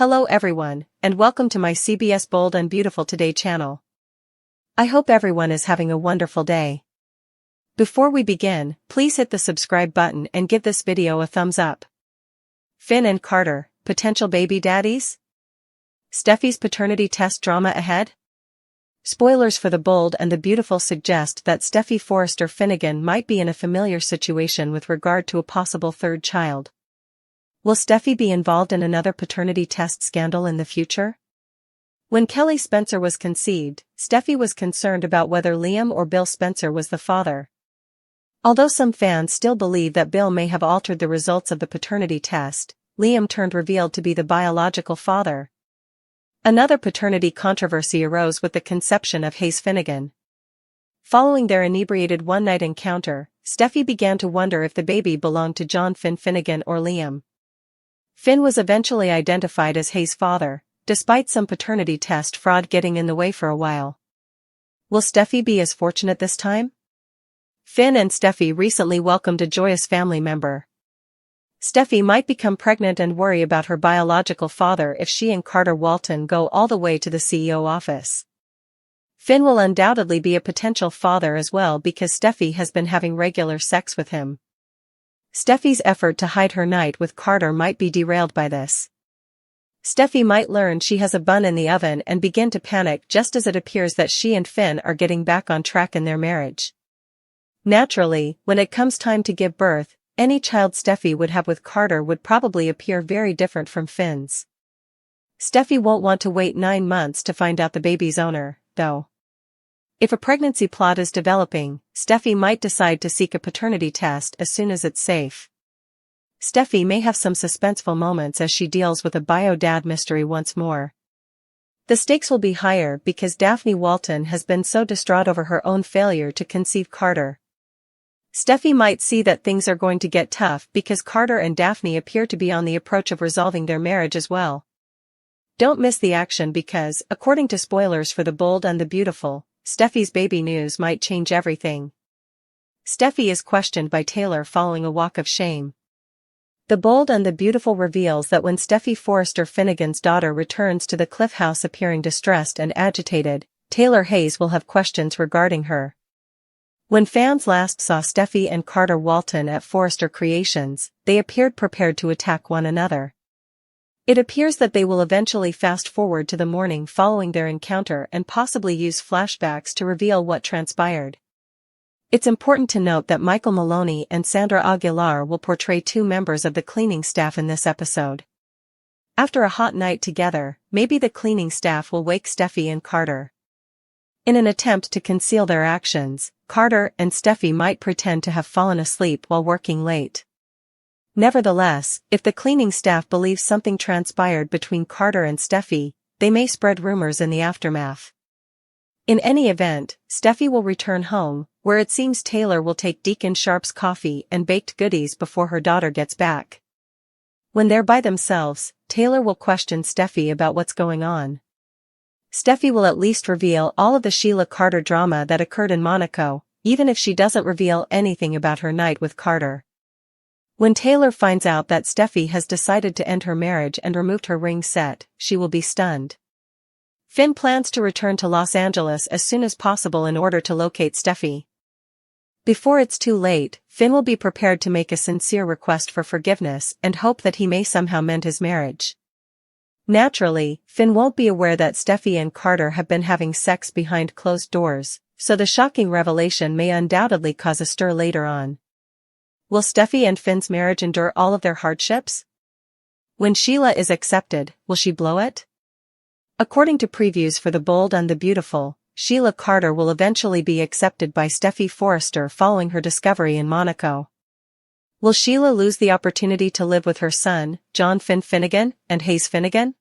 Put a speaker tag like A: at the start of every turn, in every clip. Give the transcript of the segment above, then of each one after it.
A: Hello everyone, and welcome to my CBS Bold and Beautiful Today channel. I hope everyone is having a wonderful day. Before we begin, please hit the subscribe button and give this video a thumbs up. Finn and Carter, potential baby daddies? Steffy's paternity test drama ahead? Spoilers for The Bold and the Beautiful suggest that Steffy Forrester Finnegan might be in a familiar situation with regard to a possible third child. Will Steffy be involved in another paternity test scandal in the future? When Kelly Spencer was conceived, Steffy was concerned about whether Liam or Bill Spencer was the father. Although some fans still believe that Bill may have altered the results of the paternity test, Liam turned revealed to be the biological father. Another paternity controversy arose with the conception of Hayes Finnegan. Following their inebriated one-night encounter, Steffy began to wonder if the baby belonged to John Finn Finnegan or Liam. Finn was eventually identified as Hayes' father, despite some paternity test fraud getting in the way for a while. Will Steffy be as fortunate this time? Finn and Steffy recently welcomed a joyous family member. Steffy might become pregnant and worry about her biological father if she and Carter Walton go all the way to the CEO office. Finn will undoubtedly be a potential father as well because Steffy has been having regular sex with him. Steffy's effort to hide her night with Carter might be derailed by this. Steffy might learn she has a bun in the oven and begin to panic just as it appears that she and Finn are getting back on track in their marriage. Naturally, when it comes time to give birth, any child Steffy would have with Carter would probably appear very different from Finn's. Steffy won't want to wait 9 months to find out the baby's owner, though. If a pregnancy plot is developing, Steffy might decide to seek a paternity test as soon as it's safe. Steffy may have some suspenseful moments as she deals with a bio-dad mystery once more. The stakes will be higher because Daphne Walton has been so distraught over her own failure to conceive Carter. Steffy might see that things are going to get tough because Carter and Daphne appear to be on the approach of resolving their marriage as well. Don't miss the action because, according to spoilers for The Bold and the Beautiful, Steffy's baby news might change everything. Steffy is questioned by Taylor following a walk of shame. The Bold and the Beautiful reveals that when Steffy Forrester Finnegan's daughter returns to the Cliff House appearing distressed and agitated, Taylor Hayes will have questions regarding her. When fans last saw Steffy and Carter Walton at Forrester Creations, they appeared prepared to attack one another. It appears that they will eventually fast forward to the morning following their encounter and possibly use flashbacks to reveal what transpired. It's important to note that Michael Maloney and Sandra Aguilar will portray 2 members of the cleaning staff in this episode. After a hot night together, maybe the cleaning staff will wake Steffy and Carter. In an attempt to conceal their actions, Carter and Steffy might pretend to have fallen asleep while working late. Nevertheless, if the cleaning staff believes something transpired between Carter and Steffy, they may spread rumors in the aftermath. In any event, Steffy will return home, where it seems Taylor will take Deacon Sharp's coffee and baked goodies before her daughter gets back. When they're by themselves, Taylor will question Steffy about what's going on. Steffy will at least reveal all of the Sheila Carter drama that occurred in Monaco, even if she doesn't reveal anything about her night with Carter. When Taylor finds out that Steffy has decided to end her marriage and removed her ring set, she will be stunned. Finn plans to return to Los Angeles as soon as possible in order to locate Steffy. Before it's too late, Finn will be prepared to make a sincere request for forgiveness and hope that he may somehow mend his marriage. Naturally, Finn won't be aware that Steffy and Carter have been having sex behind closed doors, so the shocking revelation may undoubtedly cause a stir later on. Will Steffy and Finn's marriage endure all of their hardships? When Sheila is accepted, will she blow it? According to previews for The Bold and the Beautiful, Sheila Carter will eventually be accepted by Steffy Forrester following her discovery in Monaco. Will Sheila lose the opportunity to live with her son, John Finn Finnegan, and Hayes Finnegan?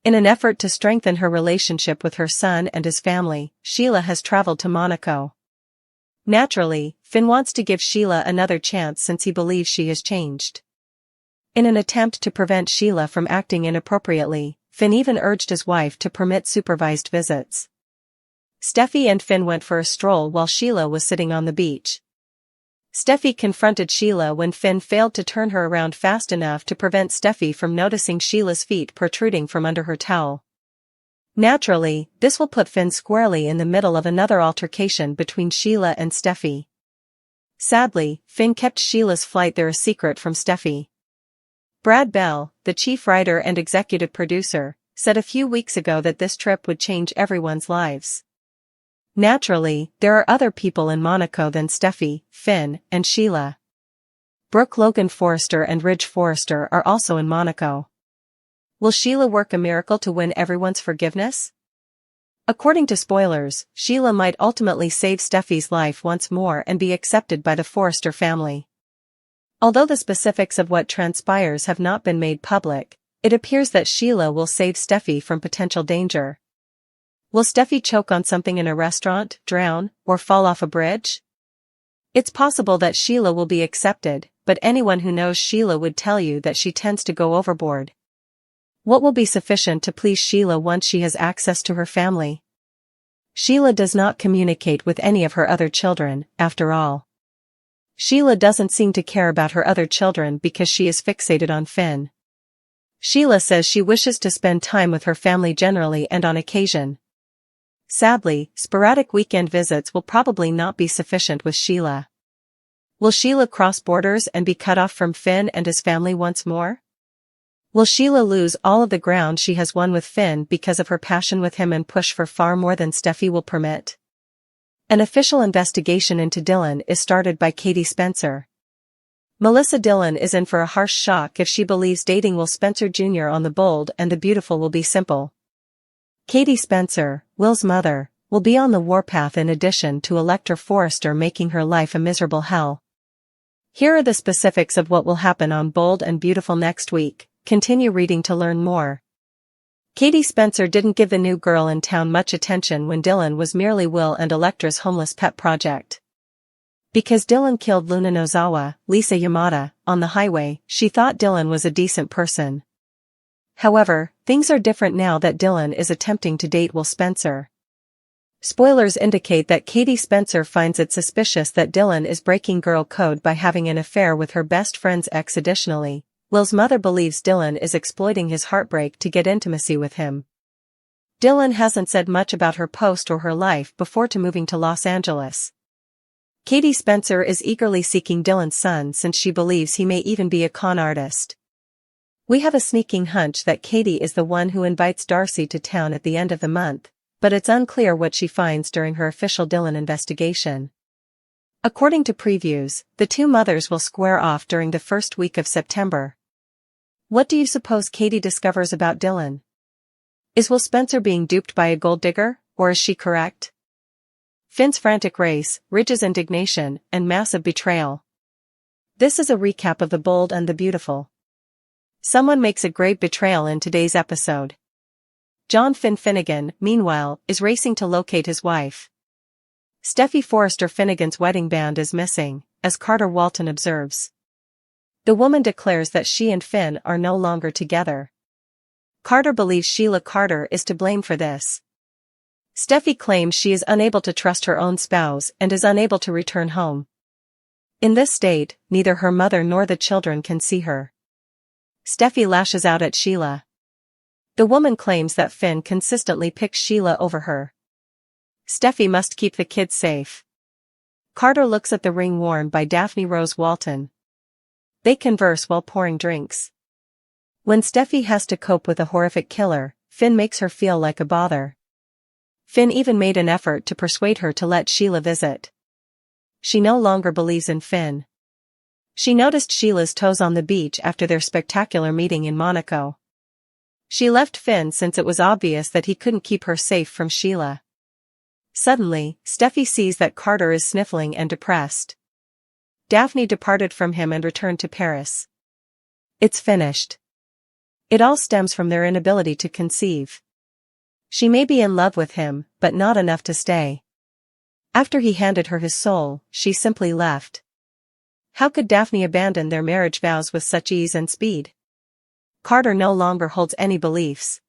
A: In an effort to strengthen her relationship with her son and his family, Sheila has traveled to Monaco. Naturally, Finn wants to give Sheila another chance since he believes she has changed. In an attempt to prevent Sheila from acting inappropriately, Finn even urged his wife to permit supervised visits. Steffy and Finn went for a stroll while Sheila was sitting on the beach. Steffy confronted Sheila when Finn failed to turn her around fast enough to prevent Steffy from noticing Sheila's feet protruding from under her towel. Naturally, this will put Finn squarely in the middle of another altercation between Sheila and Steffy. Sadly, Finn kept Sheila's flight there a secret from Steffy. Brad Bell, the chief writer and executive producer, said a few weeks ago that this trip would change everyone's lives. Naturally, there are other people in Monaco than Steffy, Finn, and Sheila. Brooke Logan Forrester and Ridge Forrester are also in Monaco. Will Sheila work a miracle to win everyone's forgiveness? According to spoilers, Sheila might ultimately save Steffy's life once more and be accepted by the Forrester family. Although the specifics of what transpires have not been made public, it appears that Sheila will save Steffy from potential danger. Will Steffy choke on something in a restaurant, drown, or fall off a bridge? It's possible that Sheila will be accepted, but anyone who knows Sheila would tell you that she tends to go overboard. What will be sufficient to please Sheila once she has access to her family? Sheila does not communicate with any of her other children, after all. Sheila doesn't seem to care about her other children because she is fixated on Finn. Sheila says she wishes to spend time with her family generally and on occasion. Sadly, sporadic weekend visits will probably not be sufficient with Sheila. Will Sheila cross borders and be cut off from Finn and his family once more? Will Sheila lose all of the ground she has won with Finn because of her passion with him and push for far more than Steffy will permit? An official investigation into Dylan is started by Katie Spencer. Melissa Dillon is in for a harsh shock if she believes dating Will Spencer Jr. on The Bold and the Beautiful will be simple. Katie Spencer, Will's mother, will be on the warpath in addition to Electra Forrester making her life a miserable hell. Here are the specifics of what will happen on Bold and Beautiful next week. Continue reading to learn more. Katie Spencer didn't give the new girl in town much attention when Dylan was merely Will and Electra's homeless pet project. Because Dylan killed Luna Nozawa, Lisa Yamada, on the highway, she thought Dylan was a decent person. However, things are different now that Dylan is attempting to date Will Spencer. Spoilers indicate that Katie Spencer finds it suspicious that Dylan is breaking girl code by having an affair with her best friend's ex. Additionally, Will's mother believes Dylan is exploiting his heartbreak to get intimacy with him. Dylan hasn't said much about her post or her life before moving to Los Angeles. Katie Spencer is eagerly seeking Dylan's son since she believes he may even be a con artist. We have a sneaking hunch that Katie is the one who invites Darcy to town at the end of the month, but it's unclear what she finds during her official Dylan investigation. According to previews, the two mothers will square off during the first week of September. What do you suppose Katie discovers about Dylan? Is Will Spencer being duped by a gold digger, or is she correct? Finn's frantic race, Ridge's indignation, and massive betrayal. This is a recap of The Bold and the Beautiful. Someone makes a great betrayal in today's episode. John Finn Finnegan, meanwhile, is racing to locate his wife. Steffy Forrester Finnegan's wedding band is missing, as Carter Walton observes. The woman declares that she and Finn are no longer together. Carter believes Sheila Carter is to blame for this. Steffy claims she is unable to trust her own spouse and is unable to return home. In this state, neither her mother nor the children can see her. Steffy lashes out at Sheila. The woman claims that Finn consistently picks Sheila over her. Steffy must keep the kids safe. Carter looks at the ring worn by Daphne Rose Walton. They converse while pouring drinks. When Steffy has to cope with a horrific killer, Finn makes her feel like a bother. Finn even made an effort to persuade her to let Sheila visit. She no longer believes in Finn. She noticed Sheila's toes on the beach after their spectacular meeting in Monaco. She left Finn since it was obvious that he couldn't keep her safe from Sheila. Suddenly, Steffy sees that Carter is sniffling and depressed. Daphne departed from him and returned to Paris. It's finished. It all stems from their inability to conceive. She may be in love with him, but not enough to stay. After he handed her his soul, she simply left. How could Daphne abandon their marriage vows with such ease and speed? Carter no longer holds any beliefs.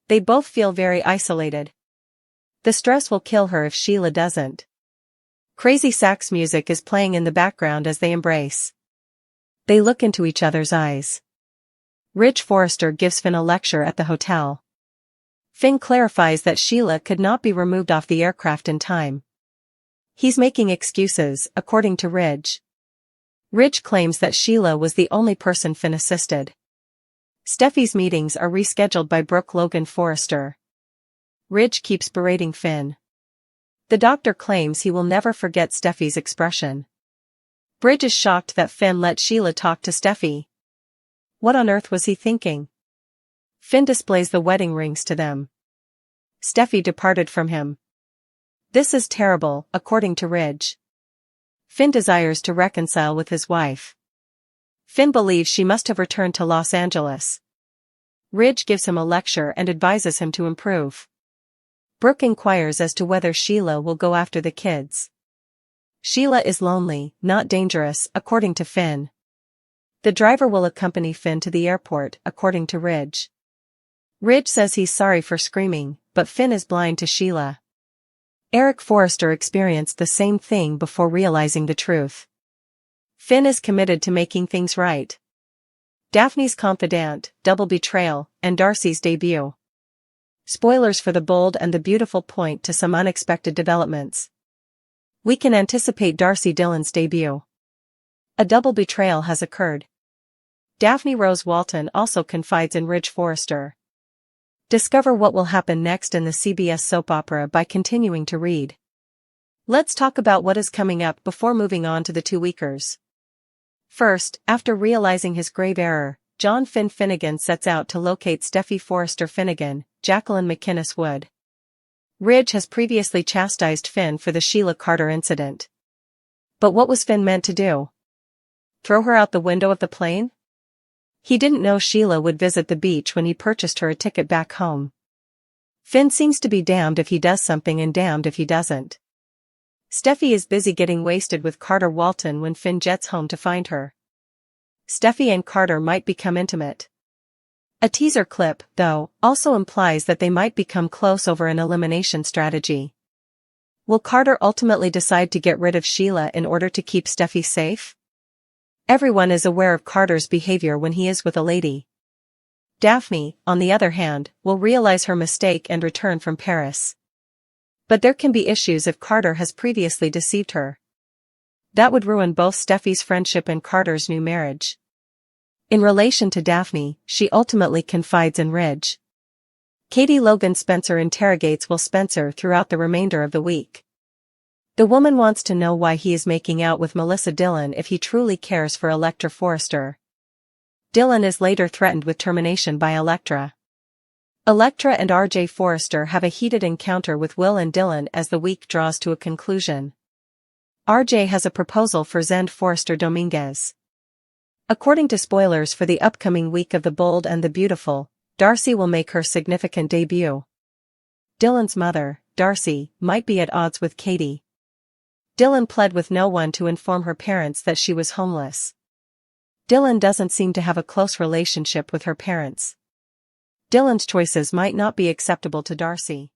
A: They both feel very isolated. The stress will kill her if Sheila doesn't. Crazy sax music is playing in the background as they embrace. They look into each other's eyes. Ridge Forrester gives Finn a lecture at the hotel. Finn clarifies that Sheila could not be removed off the aircraft in time. He's making excuses, according to Ridge. Ridge claims that Sheila was the only person Finn assisted. Steffy's meetings are rescheduled by Brooke Logan Forrester. Ridge keeps berating Finn. The doctor claims he will never forget Steffy's expression. Ridge is shocked that Finn let Sheila talk to Steffy. What on earth was he thinking? Finn displays the wedding rings to them. Steffy departed from him. This is terrible, according to Ridge. Finn desires to reconcile with his wife. Finn believes she must have returned to Los Angeles. Ridge gives him a lecture and advises him to improve. Brooke inquires as to whether Sheila will go after the kids. Sheila is lonely, not dangerous, according to Finn. The driver will accompany Finn to the airport, according to Ridge. Ridge says he's sorry for screaming, but Finn is blind to Sheila. Eric Forrester experienced the same thing before realizing the truth. Finn is committed to making things right. Daphne's confidant, double betrayal, and Darcy's debut. Spoilers for The Bold and the Beautiful point to some unexpected developments. We can anticipate Darcy Dillon's debut. A double betrayal has occurred. Daphne Rose Walton also confides in Ridge Forrester. Discover what will happen next in the CBS soap opera by continuing to read. Let's talk about what is coming up before moving on to the two-weekers. First, after realizing his grave error, John Finn Finnegan sets out to locate Steffy Forrester Finnegan, Jacqueline McInnes Wood. Ridge has previously chastised Finn for the Sheila Carter incident. But what was Finn meant to do? Throw her out the window of the plane? He didn't know Sheila would visit the beach when he purchased her a ticket back home. Finn seems to be damned if he does something and damned if he doesn't. Steffy is busy getting wasted with Carter Walton when Finn jets home to find her. Steffy and Carter might become intimate. A teaser clip, though, also implies that they might become close over an elimination strategy. Will Carter ultimately decide to get rid of Sheila in order to keep Steffy safe? Everyone is aware of Carter's behavior when he is with a lady. Daphne, on the other hand, will realize her mistake and return from Paris. But there can be issues if Carter has previously deceived her. That would ruin both Steffy's friendship and Carter's new marriage. In relation to Daphne, she ultimately confides in Ridge. Katie Logan Spencer interrogates Will Spencer throughout the remainder of the week. The woman wants to know why he is making out with Melissa Dillon if he truly cares for Electra Forrester. Dillon is later threatened with termination by Electra. Electra and R.J. Forrester have a heated encounter with Will and Dillon as the week draws to a conclusion. R.J. has a proposal for Zend Forrester Dominguez. According to spoilers for the upcoming week of The Bold and the Beautiful, Darcy will make her significant debut. Dillon's mother, Darcy, might be at odds with Katie. Dillon pled with no one to inform her parents that she was homeless. Dillon doesn't seem to have a close relationship with her parents. Dillon's choices might not be acceptable to Darcy.